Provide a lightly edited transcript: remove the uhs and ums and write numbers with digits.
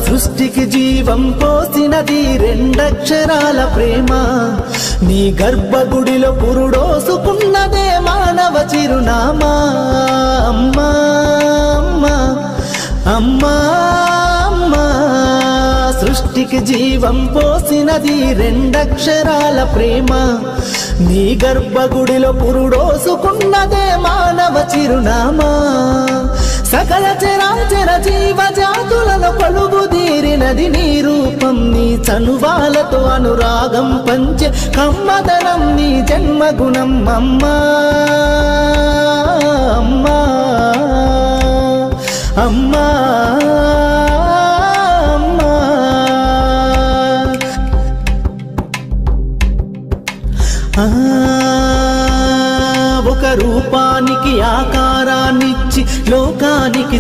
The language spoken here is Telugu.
సృష్టికి జీవం పోసినది రెండక్షరాల ప్రేమ, నీ గర్భగుడిలో పురుడోసుకున్నదే మానవ చిరునామా. అమ్మా అమ్మా అమ్మా అమ్మా, సృష్టికి జీవం పోసినది రెండక్షరాల ప్రేమ, నీ గర్భగుడిలో పురుడోసుకున్నదే మానవ చిరునామా. సకల చరాచర జీవ జాతులను కొలువుదీరినది నీ రూపం, నీ చనువాలతో అనురాగం పంచే కమ్మదనం నీ జన్మగుణం. అమ్మా అమ్మా అమ్మా అమ్మా. ఒక రూపానికి ఆకారాన్నిచ్చి లోకానికి